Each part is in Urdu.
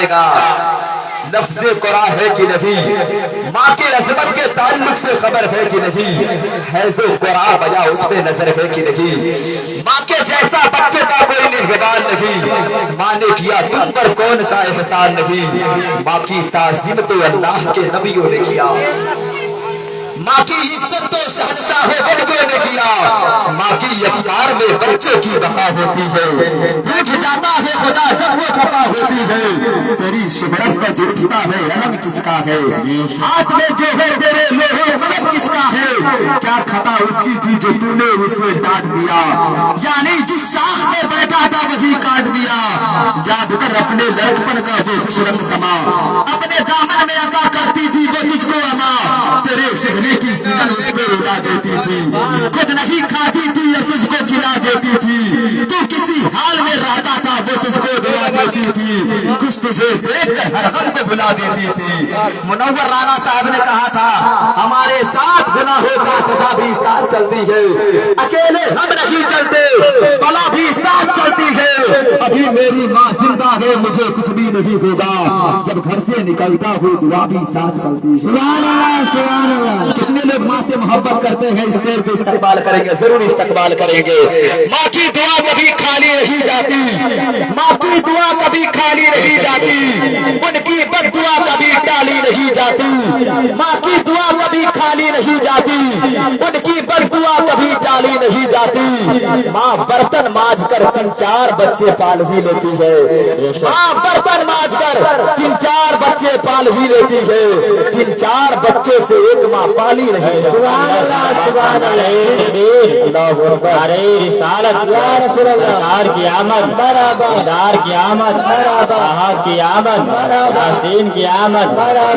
کرے گا لفظ قرآن ہے کہ نہیں، ماں کی عظمت کے تعلق سے خبر ہے کہ نہیں، حیض و قرآن بجا اس پہ نظر ہے کہ نہیں، ماں کے جیسا بچے کا کوئی نگہبان نہیں، ماں نے کیا تم پر کون سا احسان نہیں، ماں کی تعظیم تو اللہ کے نبیوں نے کیا، ماں کی عزت تو شہنشاہ بلکہ نے کیا، ماں کی افکار میں بچے کی بقا ہوتی ہے، اٹھ جاتا ہے خدا جب وہ خفا ہوتی ہے، تیری شہرت کا جو اٹھتا ہے علم کس کا ہے، ہاتھ میں جو ہے تیرے لوہے قلم کس کا ہے، کیا خطا اس کی تھی جو تو نے اسے ڈانٹ دیا، یعنی جس شاخ میں بیٹھا تھا وہی کاٹ دیا، یاد کر اپنے لڑکپن کا وہ خوش رنگ سما، اپنے دامن میں عطا کرتی تھی وہ تجھ کو اما، تیرے شہرے کی سکن اس کو اڑا دیتی تھی، خود نہیں کھاتی تھی اور تجھ کو کھلا دیتی تھی، تو کسی حال میں رہتا تھا وہ تجھ کو دعا دیتی تھی، کچھ تجھے دیکھ کر ہر غم کو بھلا دیتی تھی۔ منور رانا صاحب نے کہا تھا ہمارے ساتھ گناہوں کا سزا بھی ساتھ چلتی ہے، اکیلے ہم نہیں چلتے بلا بھی ساتھ چلتی ہے، ابھی میری ماں زندہ ہے مجھے کچھ بھی نہیں ہوگا، جب گھر سے نکلتا ہوں دعا بھی ساتھ چلتی ہے۔ سبحان اللہ سبحان اللہ۔ کتنے لوگ ماں سے محبت کرتے ہیں، اس شعر کو استقبال کریں گے، ضرور استقبال کریں گے۔ ماں کی دعا کبھی خالی نہیں جاتی، ماں کی دعا کبھی خالی نہیں جاتی، ان کی بد دعا کبھی ٹالی نہیں جاتی، ماں کی دعا کبھی خالی نہیں جاتی، ان کی بد دعا کبھی ٹالی نہیں جاتی، ماں برتن مانج کر 3-4 بچے پال ہی لیتی ہے، ماں برتن مانج کر 3-4 بچے پال ہی لیتی ہے، 3-4 بچے سے ایک ماں پالی نہیں ہے۔ سبحان اللہ سبحان اللہ۔ نعرہ رسالت یا رسول اللہ، سرکار کی آمد، دیدار کی آمد، احاظ کی آمد، یاسین کی آمد، نعرہ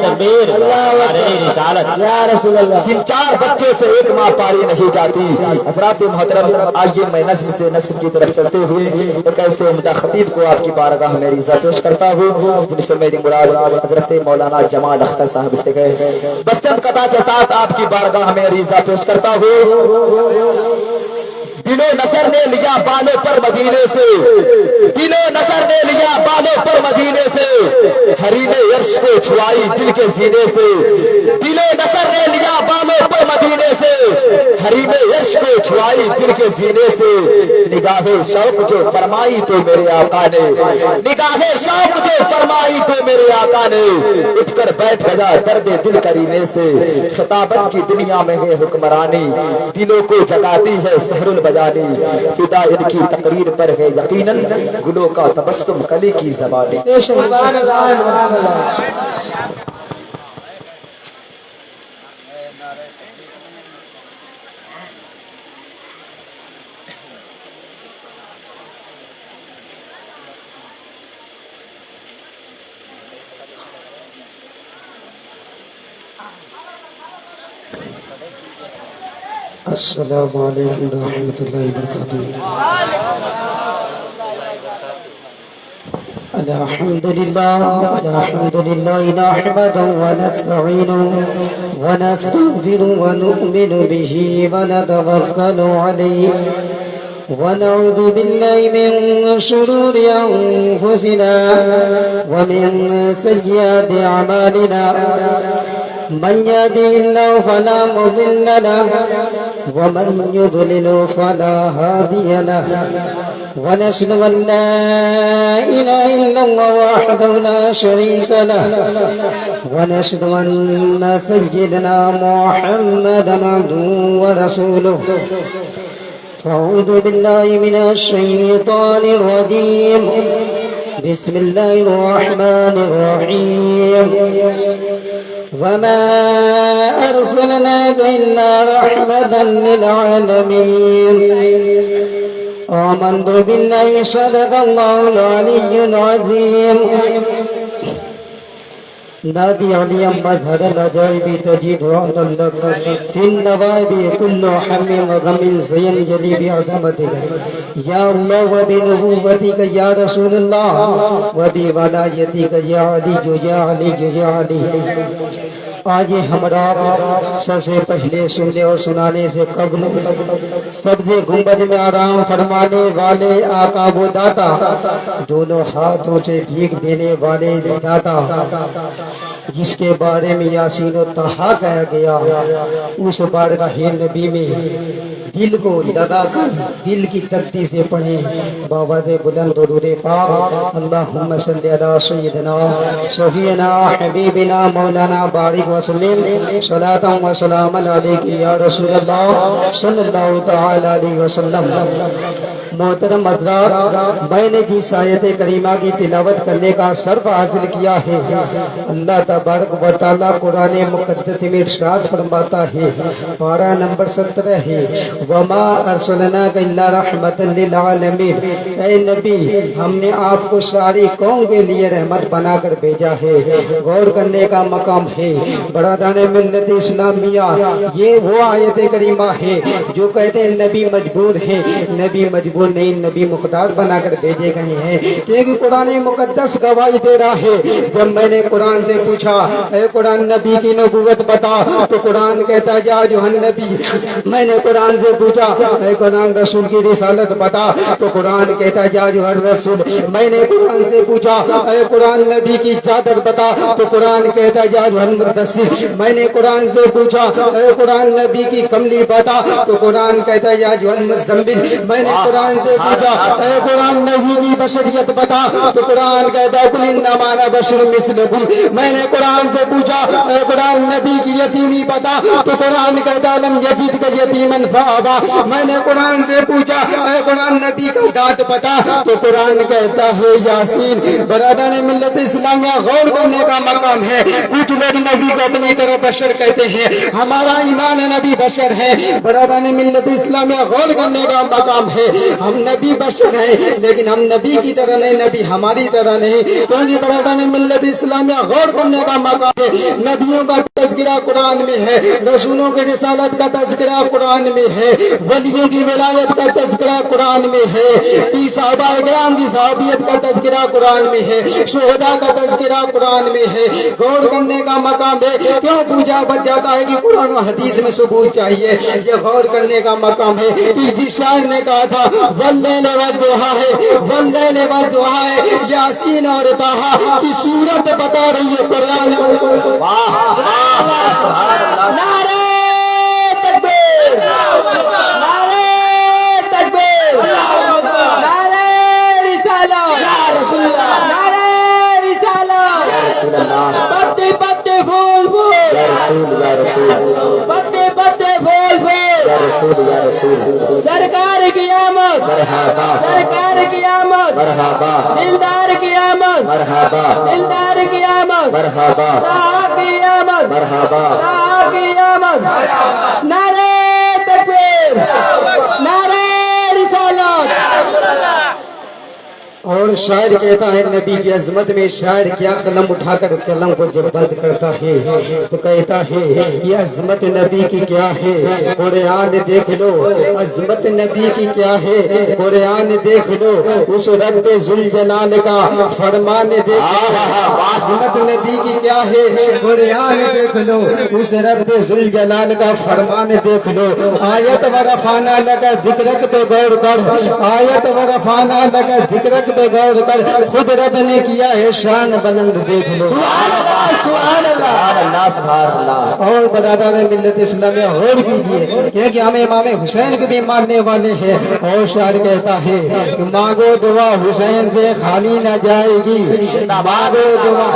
تکبیر، نعرہ رسالت یا رسول اللہ۔ 3-4 بچے سے ایک ماں پالی نہیں جاتی۔ حضرات محترم، آئیے میں نظم سے نثر کی طرف چلتے ہوئے ایک ایسے عمدہ خطیب کو آپ کی بارگاہ میں عرض پیش کرتا ہوں جن سے میری مراد حضرت مولانا جمال اختر صاحب سے گئے، بس چند قطع کے ساتھ آپ کی بارگاہ میں عرض پیش کرتا ہوں۔ دل و نظر نے لیا بالوں پر مدینے سے، دل و نظر نے لیا بالوں پر مدینے سے، حریم عرش کو چھوائی دل کے سینے سے، دل و نظر نے لیا بالوں پر مدینے سے، حریم عرش کو چھوائی دل کے سینے سے، نگاہ شوق جو فرمائی تو میرے آقا نے، نگاہ شوق جو فرمائی تو میرے آقا نے، اٹھ کر بیٹھ گیا درد دل کرینے سے، خطابت کی دنیا میں ہے حکمرانی، دلوں کو جگاتی ہے سحر البجانی، فدا ان کی تقریر پر ہے یقیناً گلوں کا تبسم کلی کی زبانی۔ سبحان اللہ سبحان اللہ۔ السلام علیکم ورحمۃ اللہ وبرکاتہ۔ الحمد للہ نحمده ونستعینه ونستغفره ونؤمن به ونتوکل علیہ ونعوذ باللہ من شرور انفسنا ومن سیئات اعمالنا، من يهده الله فلا مضل له ومن يضلل فلا هادي له، ونشهد أن لا إله إلا الله وحده لا شريك له، ونشهد أن سيدنا محمدا عبده ورسوله، فأعوذ بالله من الشيطان الرجيم، بسم الله الرحمن الرحيم، وما أرسلناك إلا رحمة للعالمين، آمنت بالله صدق الله العلي العظيم، نادي عليا مظهر العجائب تجد على اللك في النوائب كل حم وغم سينجلي بعظمتك يا الله، وبنبوتك يا رسول الله، وبولايتك يا علي يا علي يا علي، آج ہمارا سب سے پہلے سننے اور سنانے سے قبل سب سے گنبد میں آرام فرمانے والے آقا و داتا، دونوں ہاتھوں سے بھیک دینے والے داتا، جس کے بارے میں یاسین و طہا کہا گیا، اس بارگاہ نبی میں دل کو لگا کر دل کی تختی سے پڑھیں بآواز بلند درود پاک، اللہم صلی علی سیدنا شفیعنا حبیبنا مولانا بارک وسلم صلاۃ و سلام علیک یا رسول اللہ صلی اللہ تعالی علیہ وسلم۔ محترم حضرات، میں نے جس آیت کریمہ کی تلاوت کرنے کا شرف حاصل کیا ہے، اللہ تبارک و تعالیٰ قرآن مقدس میں ارشاد فرماتا ہے، پارہ نمبر 17 ہے، وَمَا أَرْسَلْنَاكَ إِلَّا رَحْمَةً لِّلْعَالَمِينَ، اے نبی ہم نے آپ کو ساری قوم کے لیے رحمت بنا کر بھیجا ہے۔ غور کرنے کا مقام ہے برادران ملت اسلامیہ، یہ وہ آیت کریمہ ہے جو کہتے ہیں نبی مجبور ہے، نبی مجبور نہیں، نبی مختار بنا کر بھیجے گئے ہیں، کیونکہ قرآن مقدس گواہی دے رہا ہے۔ جب میں نے قرآن سے پوچھا اے قرآن نبی کی نبوت بتا، تو قرآن کہتا جا جو نبی، میں نے قرآن سے پوچھا اے قرآن رسول کی رسالت بتا، تو قرآن کہتا جا جو ہر رسول، میں نے قرآن سے پوچھا اے قرآن نبی کی چادر بتا، تو قرآن کہتا جا جو ہر مدثر، میں نے قرآن سے پوچھا اے قرآن نبی کی کملی بتا، تو قرآن کہتا جا جو ہر مزمل، میں نے قرآن سے پوچھا اے قرآن نبی کی بشریت بتا، تو قرآن کہتا ہے قل انما انا بشر مثلکم، میں نے قرآن سے پوچھا اے قرآن نبی کی یتیمی بتا، تو قرآن کہتا لم یجدک یتیما فآویٰ، میں نے قرآن سے پوچھا اے قرآن نبی کا دانت بتا، تو قرآن کہتا ہے یاسین۔ برادران ملت اسلامیہ، غور کرنے کا مقام ہے، کچھ لوگ نبی کو اپنی طرح بشر کہتے ہیں، ہمارا ایمان نبی بشر ہے۔ برادران ملت اسلامیہ، غور کرنے کا مقام ہے، ہم نبی بشر ہیں لیکن ہم نبی کی طرح نہیں، نبی ہماری طرح نہیں، کیونکہ برادران ملت اسلامیہ غور کرنے کا مقام ہے، نبیوں کا تذکرہ قرآن میں ہے، رسولوں کی رسالت کا تذکرہ قرآن میں ہے، ولیوں کی ولایت کا تذکرہ قرآن میں ہے، صحابہ اکرام کی صحابیت کا تذکرہ قرآن میں ہے، شہداء کا تذکرہ قرآن میں ہے۔ غور کرنے کا مقام ہے، کیوں پوچھا بچ جاتا ہے کہ قرآن و حدیث میں ثبوت چاہیے، یہ غور کرنے کا مقام ہے۔ جس شاعر نے کہا تھا واللیل والضحیٰ ہے، واللیل والضحیٰ ہے، یاسین اور طہا کی صورت بتا رہی ہے قرآن۔ نعرہ تکبیر، نعرہ تکبیر، نعرہ رسالت، نعرہ رسالت، پتے پتے پھول پھول، پتے پتے پھول پھول، سرکار کی آمد، سرکار کی آمد، دلدار کی آمد، دلدار کی آمد، طہا کی آمد، طہا کی آمد، نعرہ تکبیر، نعرہ رسالت۔ اور شاعر کہتا ہے نبی کی عظمت میں شاعر کیا قلم اٹھا کر قلم کو جب بند کرتا ہے تو کہتا ہے یہ عظمت نبی کی کیا ہے، قرآن دیکھ لو، عظمت نبی کی کیا ہے، قرآن دیکھ لو، اس رب ذوالجلال کا فرمان دیکھ لو، عظمت نبی کی کیا ہے، قرآن دیکھ لو، اس رب ذوالجلال کا فرمان دیکھ لو۔ آیت ورفعنا لک ذکرک پہ غور کر، آیت ورفعنا لک ذکرک پہ غور کر، خود رب نے کیا ہے شان بلند دیکھ لو۔ سبحان اللہ، سبحان اللہ، سبحان اللہ۔ اور برادر ملت اسلامیہ غور کیجیے کیونکہ ہم امام حسین کو بھی ماننے والے ہیں، اور شاعر کہتا ہے کہ مانگو دعا حسین سے خالی نہ جائے گی، مانگو دعا،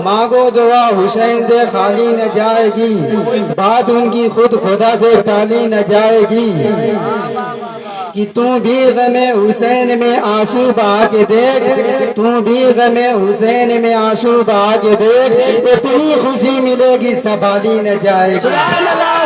مانگو دعا حسین سے خالی نہ جائے گی، بات ان کی خود خدا سے ٹالی نہ جائے گی، کہ تو بھی غم حسین میں آنسو بہا کے دیکھ، تو بھی غم حسین میں آنسو بہا کے دیکھ، اتنی خوشی ملے گی سنبھالی نہ جائے گی۔ سبحان اللہ،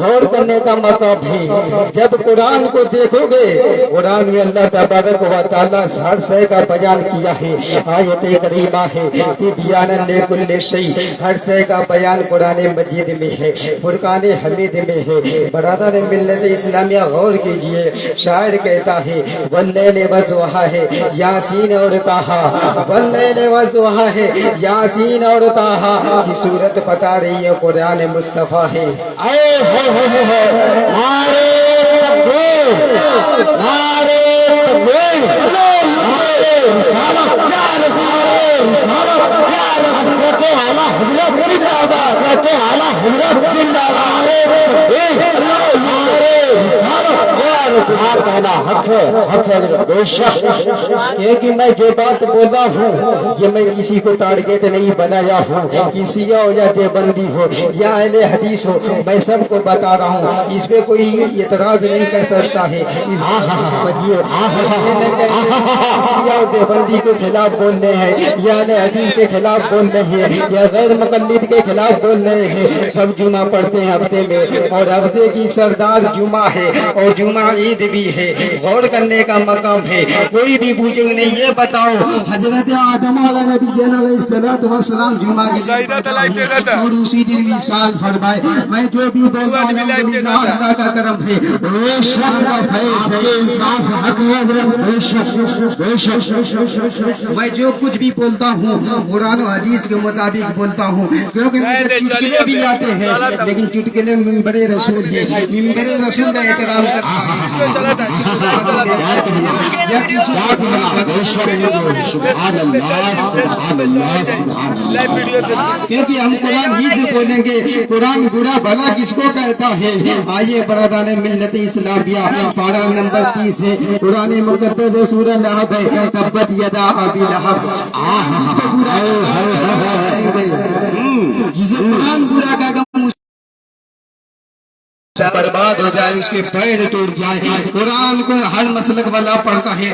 غور کرنے کا مقام ہے۔ جب قرآن کو دیکھو گے، قرآن میں اللہ تبارک و تعالیٰ ہر شے کا بیان کیا ہے۔ آیت کریمہ ہے تبیان لکل شیء، ہر شے کا بیان قرآن مجید میں ہے، فرقان حمید میں ہے۔ برادر ملت اسلامیہ غور کیجئے، شاعر کہتا ہے واللیل والضحیٰ ہے یاسین اور طٰہٰ، واللیل والضحیٰ ہے یاسین اور طٰہٰ کی صورت بتا رہی ہے قرآن مصطفیٰ ہے۔ اے نعرے تکبیر، نعرے تکبیر، نعرے رسالت، یا رسالت، یا حضرت اعلیٰ حضرت زندہ باد، حضرت اعلیٰ حضرت زندہ باد، نعرے تکبیر، نعرے رسالت، یا رسالت کہنا حق ہے، حق ہے بے شک۔ یہ کہ میں جو بات بولا ہوں یہ میں کسی کو ٹارگیٹ نہیں بنایا ہوں، کسی ہو یا دیوبندی ہو یا اہل حدیث ہو، میں سب کو بتا رہا ہوں، اس پہ کوئی اعتراض نہیں کر سکتا ہے۔ اور دیوبندی کے خلاف بول رہے ہیں یا اہل حدیث کے خلاف بول رہے ہیں یا غیر مقلد کے خلاف بول رہے ہیں، سب جمعہ پڑھتے ہیں ہفتے میں، اور ہفتے کی سردار جمعہ ہے اور جمعہ عید بھی ہے، غور کرنے کا مقام ہے۔ کوئی بھی پوچھے نہیں، یہ بتاؤ حضرت آدم علیہ نبی علیہ السلام جمعہ کی اور اسی دن وصال فرمائے۔ میں جو بھی بولتا ہوں الحمدللہ اللہ کا کرم ہے، بے شک کا فیض ہے، انصاف حق ہے، بے شک بے شک۔ میں جو کچھ بھی بولتا ہوں قرآن و حدیث کے مطابق بولتا ہوں، کیونکہ مجھے چٹکلے بھی آتے ہیں لیکن چٹکلے منبر رسول ہے، منبر رسول کا احترام کیونکہ ہم قرآن ہی سے بولیں گے۔ قرآن برا بھلا کس کو کہتا ہے؟ آئیے برادران ملت اسلامیہ، پارہ نمبر 30 ہے، قرآن مقدس سورہ لہب ہے، تبت یدا ابی لہب۔ جسے قرآن برا کا برباد ہو جائے، اس کے پیر ٹوٹ جائے۔ قرآن کو ہر مسلک والا پڑھتا ہے۔